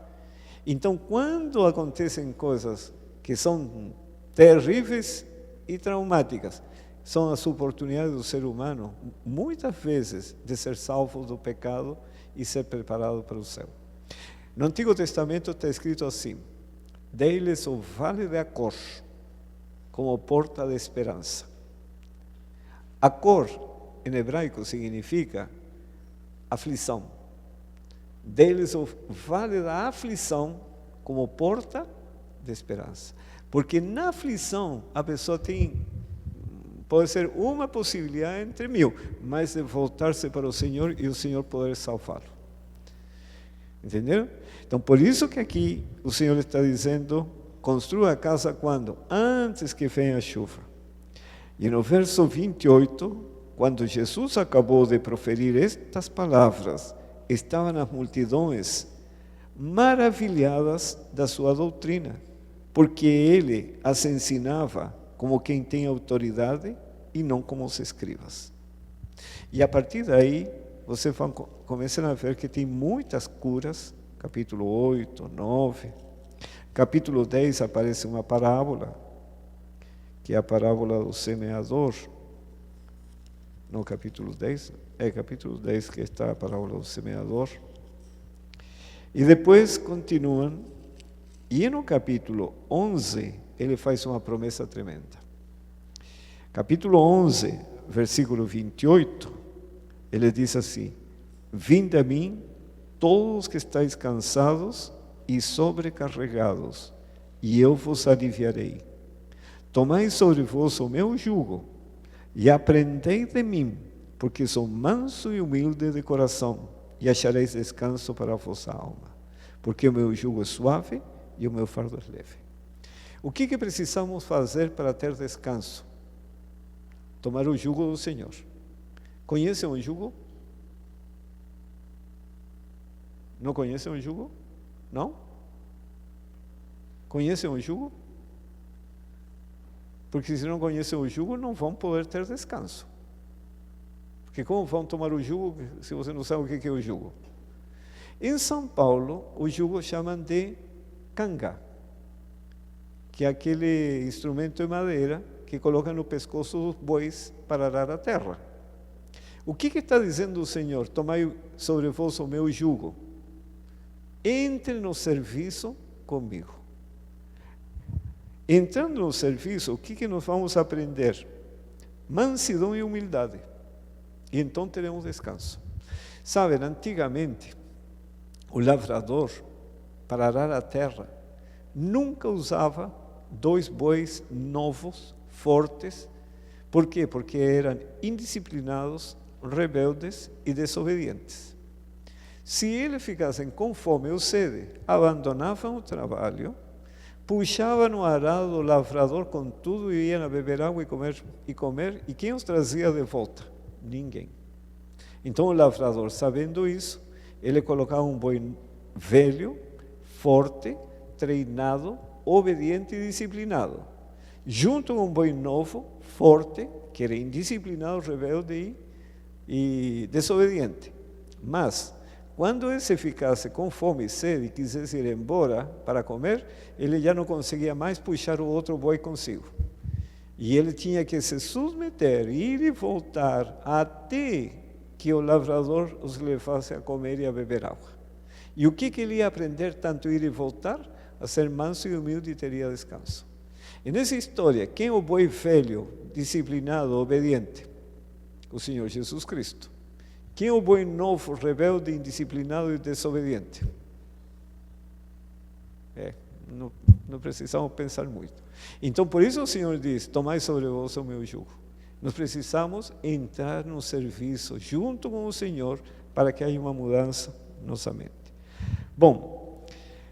Então, quando acontecem coisas que são terríveis e traumáticas, são as oportunidades do ser humano, muitas vezes, de ser salvo do pecado e ser preparado para o céu. No Antigo Testamento está escrito assim, dei-lhes o vale de Acor, como porta de esperança. Acor, em hebraico, significa aflição. Dei-lhes o vale da aflição como porta de esperança. Porque na aflição a pessoa pode ser uma possibilidade entre mil, mas de voltar-se para o Senhor e o Senhor poder salvá-lo. Entenderam? Então, por isso que aqui o Senhor está dizendo, construa a casa quando? Antes que venha a chuva. E no verso 28, quando Jesus acabou de proferir estas palavras, estavam as multidões maravilhadas da sua doutrina, porque ele as ensinava como quem tem autoridade e não como os escribas. E a partir daí, vocês vão começar a ver que tem muitas curas, capítulo 8, 9, capítulo 10 aparece uma parábola, que é a parábola do semeador. No capítulo 10, capítulo 10 que está a parábola do semeador. E depois continuam, e no capítulo 11, ele faz uma promessa tremenda. Capítulo 11, versículo 28, ele diz assim, vinde a mim, todos que estáis cansados e sobrecarregados, e eu vos aliviarei. Tomai sobre vós o meu jugo, e aprendei de mim, porque sou manso e humilde de coração, e achareis descanso para a vossa alma. Porque o meu jugo é suave e o meu fardo é leve. O que precisamos fazer para ter descanso? Tomar o jugo do Senhor. Conhecem o jugo? Não conhecem o jugo? Não? Conhecem o jugo? Porque se não conhecem o jugo, não vão poder ter descanso. Porque como vão tomar o jugo se você não sabe o que é o jugo? Em São Paulo, o jugo chamam de canga, que é aquele instrumento de madeira que coloca no pescoço dos bois para arar a terra. O que está dizendo o Senhor? Tomai sobre vós o meu jugo. Entre no serviço comigo. Entrando no serviço, o que nós vamos aprender? Mansidão e humildade. E então teremos descanso. Sabem, antigamente, o lavrador, para arar a terra, nunca usava 2 bois novos, fortes. Por quê? Porque eram indisciplinados, rebeldes e desobedientes. Se eles ficassem com fome ou sede, abandonavam o trabalho, puxavam no arado do lavrador com tudo e iam a beber água e comer. E quem os trazia de volta? Ninguém. Então o lavrador, sabendo isso, ele colocava um boi velho, forte, treinado, obediente e disciplinado, junto com um boi novo, forte, que era indisciplinado, rebelde e desobediente. Mas, quando esse ficasse com fome e sede e quisesse ir embora para comer, ele já não conseguia mais puxar o outro boi consigo. E ele tinha que se submeter, ir e voltar, até que o lavrador os levasse a comer e a beber água. E o que ele ia aprender, tanto ir e voltar? A ser manso e humilde e teria descanso. E nessa história, quem é o boi velho, disciplinado, obediente? O Senhor Jesus Cristo. Quem é o boi novo, rebelde, indisciplinado e desobediente? Não precisamos pensar muito. Então, por isso o Senhor diz: tomai sobre vós o meu jugo. Nós precisamos entrar no serviço junto com o Senhor para que haja uma mudança na nossa mente. Bom,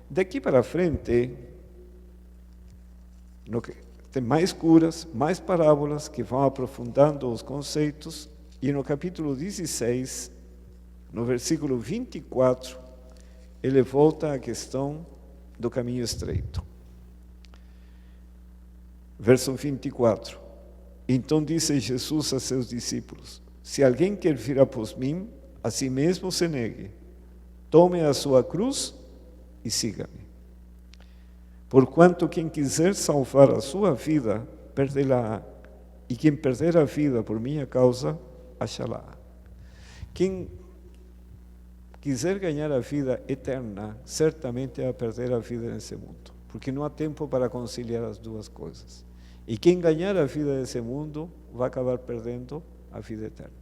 daqui para frente, tem mais curas, mais parábolas que vão aprofundando os conceitos, e no capítulo 16, no versículo 24, ele volta à questão do caminho estreito. Verso 24. Então disse Jesus a seus discípulos: se alguém quer vir após mim, a si mesmo se negue, tome a sua cruz e siga-me. Porquanto quem quiser salvar a sua vida, perdê-la-á, e quem perder a vida por minha causa, achá-la. Quem quiser ganhar a vida eterna, certamente vai perder a vida nesse mundo, porque não há tempo para conciliar as duas coisas. E quem ganhar a vida desse mundo vai acabar perdendo a vida eterna.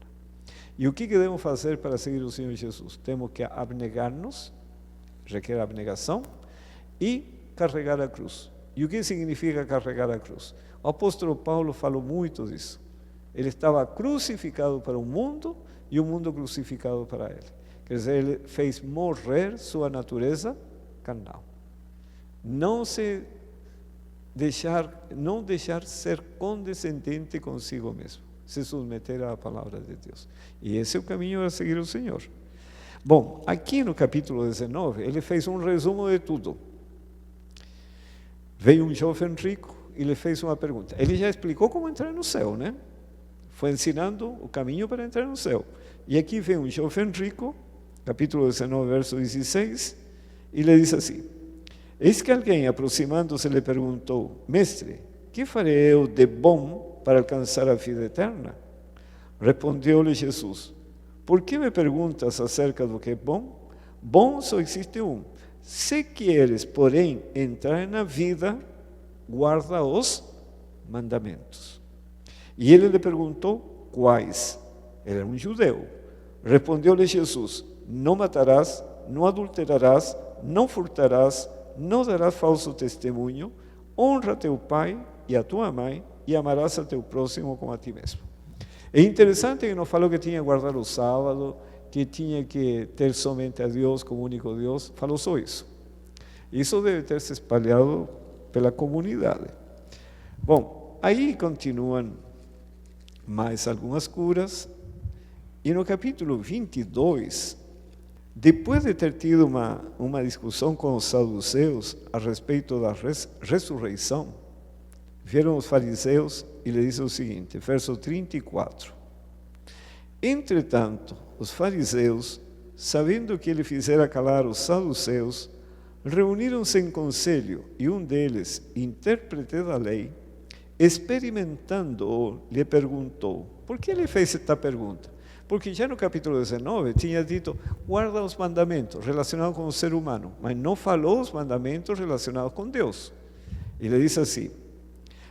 E o que devemos fazer para seguir o Senhor Jesus? Temos que abnegar-nos, requer abnegação, e carregar a cruz. E o que significa carregar a cruz? O apóstolo Paulo falou muito disso. Ele estava crucificado para o mundo e o mundo crucificado para ele. Quer dizer, ele fez morrer sua natureza carnal. Não deixar ser condescendente consigo mesmo, se submeter à palavra de Deus. E esse é o caminho a seguir o Senhor. Bom, aqui no capítulo 19, ele fez um resumo de tudo. Veio um jovem rico e lhe fez uma pergunta. Ele já explicou como entrar no céu, né? Foi ensinando o caminho para entrar no céu. E aqui vem um jovem rico, capítulo 19, verso 16, e lhe diz assim: eis que alguém, aproximando-se, lhe perguntou: mestre, que farei eu de bom para alcançar a vida eterna? Respondeu-lhe Jesus: por que me perguntas acerca do que é bom? Bom só existe um. Se queres, porém, entrar na vida, guarda os mandamentos. E ele lhe perguntou: quais? Ele era um judeu. Respondeu-lhe Jesus: não matarás, não adulterarás, não furtarás, não darás falso testemunho, honra teu pai e a tua mãe, e amarás a teu próximo como a ti mesmo. É interessante que não falou que tinha que guardar o sábado, que tinha que ter somente a Deus como único Deus, falou só isso. Isso deve ter se espalhado pela comunidade. Bom, aí continuam mais algumas curas, e no capítulo 22, depois de ter tido uma discussão com os saduceus a respeito da ressurreição, vieram os fariseus e lhe dizem o seguinte, verso 34. Entretanto, os fariseus, sabendo que ele fizera calar os saduceus, reuniram-se em conselho, e um deles, intérprete da lei, experimentando-o, lhe perguntou. Por que ele fez esta pergunta? Porque já no capítulo 19 tinha dito: guarda os mandamentos relacionados com o ser humano, mas não falou os mandamentos relacionados com Deus. E le diz assim: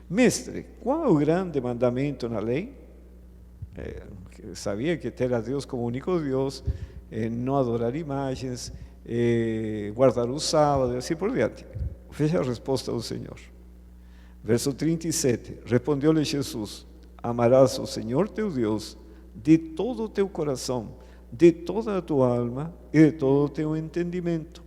Mestre, qual é o grande mandamento na lei? Sabia que ter a Deus como único Deus, não adorar imagens, guardar o sábado, e assim por diante. Veja a resposta do Senhor. Verso 37, respondeu-lhe Jesus: amarás o Senhor teu Deus de todo o teu coração, de toda a tua alma e de todo o teu entendimento.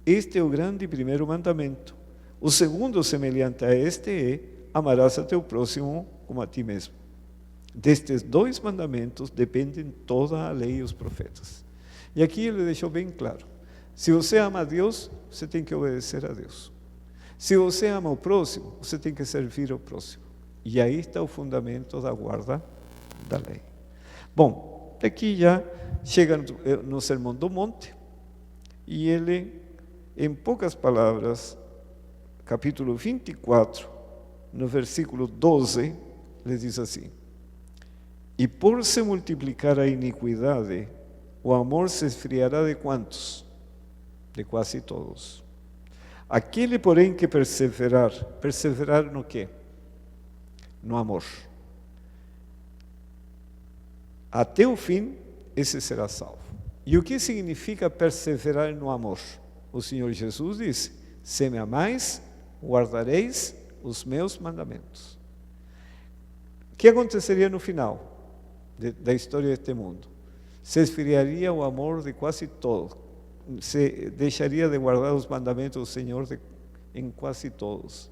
Este é o grande e primeiro mandamento. O segundo, semelhante a este, é: amarás a teu próximo como a ti mesmo. Destes dois mandamentos dependem toda a lei e os profetas. E aqui ele deixou bem claro: se você ama a Deus, você tem que obedecer a Deus. Se você ama o próximo, você tem que servir ao próximo. E aí está o fundamento da guarda da lei. Bom, aqui já chega no Sermão do Monte, e ele, em poucas palavras, capítulo 24, no versículo 12, ele diz assim: e por se multiplicar a iniquidade, o amor se esfriará de quantos? De quase todos. Aquele, porém, que perseverar no quê? No amor. Até o fim, esse será salvo. E o que significa perseverar no amor? O Senhor Jesus disse: se me amais, guardareis os meus mandamentos. O que aconteceria no final da história deste mundo? Se esfriaria o amor de quase todos. Se deixaria de guardar os mandamentos do Senhor em quase todos.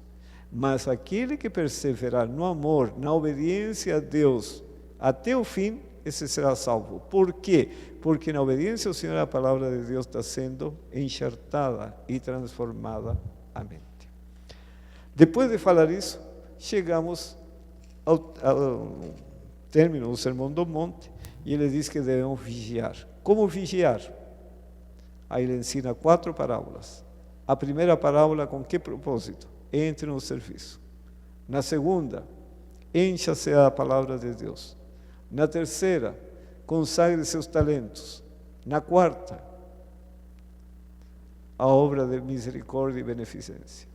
Mas aquele que perseverar no amor, na obediência a Deus, até o fim, esse será salvo. Por quê? Porque na obediência ao Senhor, a palavra de Deus está sendo enxertada e transformada à mente. Depois de falar isso, chegamos ao término do Sermão do Monte, e ele diz que devemos vigiar. Como vigiar? Aí ele ensina 4 parábolas. A primeira parábola, com que propósito? Entre no serviço. Na segunda, encha-se a palavra de Deus. Na terceira, consagre seus talentos. Na quarta, a obra de misericórdia e beneficência.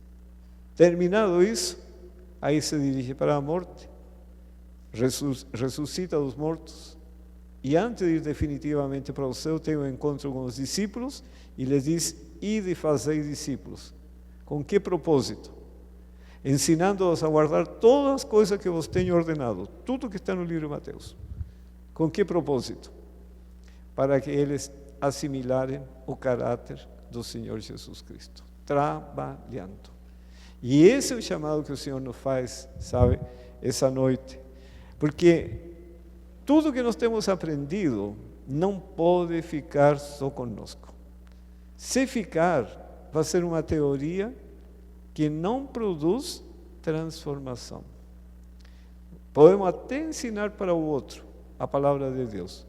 Terminado isso, aí se dirige para a morte, ressuscita dos mortos, e antes de ir definitivamente para o céu, tem um encontro com os discípulos e lhes diz: ide e fazei discípulos. Com que propósito? Ensinando-os a guardar todas as coisas que vos tenho ordenado, tudo que está no livro de Mateus. Com que propósito? Para que eles assimilarem o caráter do Senhor Jesus Cristo, trabalhando. E esse é o chamado que o Senhor nos faz, sabe, essa noite. Porque tudo que nós temos aprendido não pode ficar só conosco. Se ficar, vai ser uma teoria que não produz transformação. Podemos até ensinar para o outro a palavra de Deus,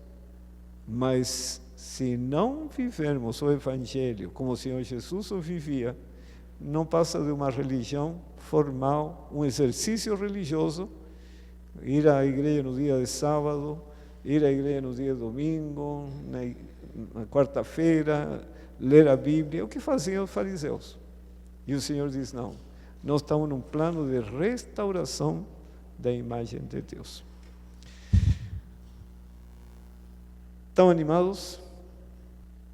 mas se não vivermos o Evangelho como o Senhor Jesus o vivia, não passa de uma religião formal, um exercício religioso, ir à igreja no dia de sábado, ir à igreja no dia de domingo, na quarta-feira, ler a Bíblia, o que faziam os fariseus. E o Senhor diz: não, nós estamos num plano de restauração da imagem de Deus. Estão animados?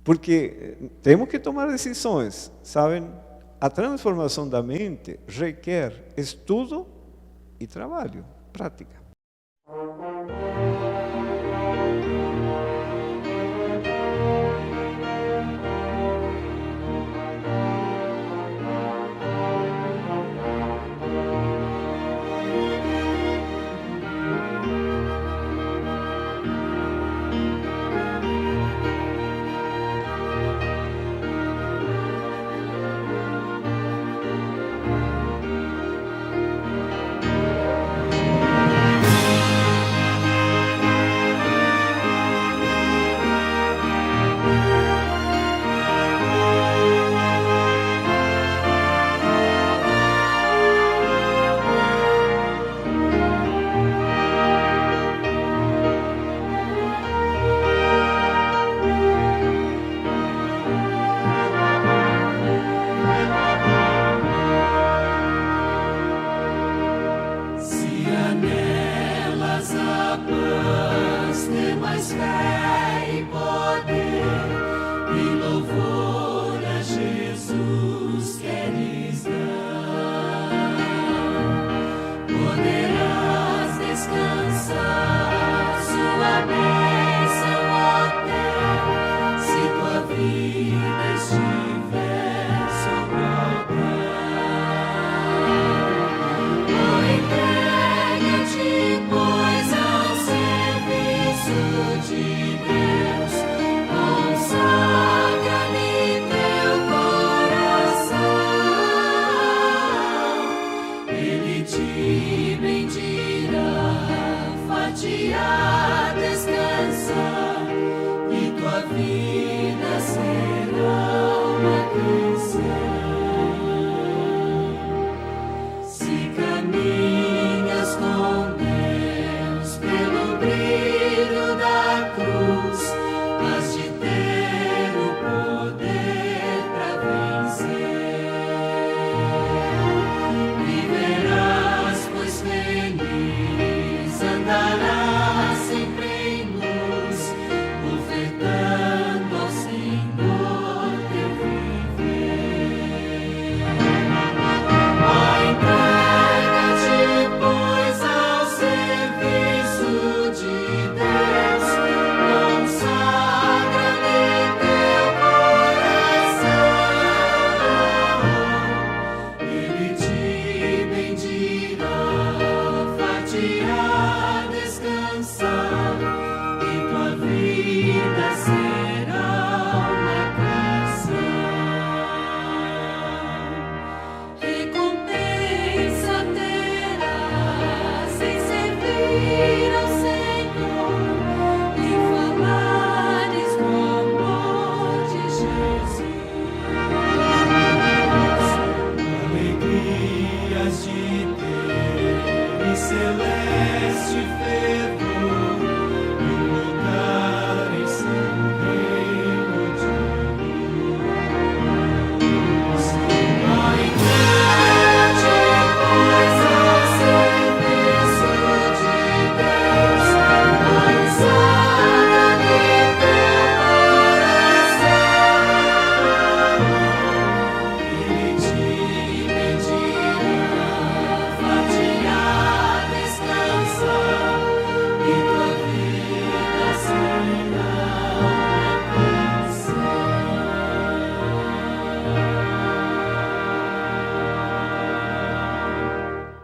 Porque temos que tomar decisões, sabem? A transformação da mente requer estudo e trabalho, prática. fé e poder e louvor a Jesus queres dar. Poderás descansar, sua bênção obter, se tua vida estiver sobre o altar. Oh, entrega-te, pois, ao serviço de Deus.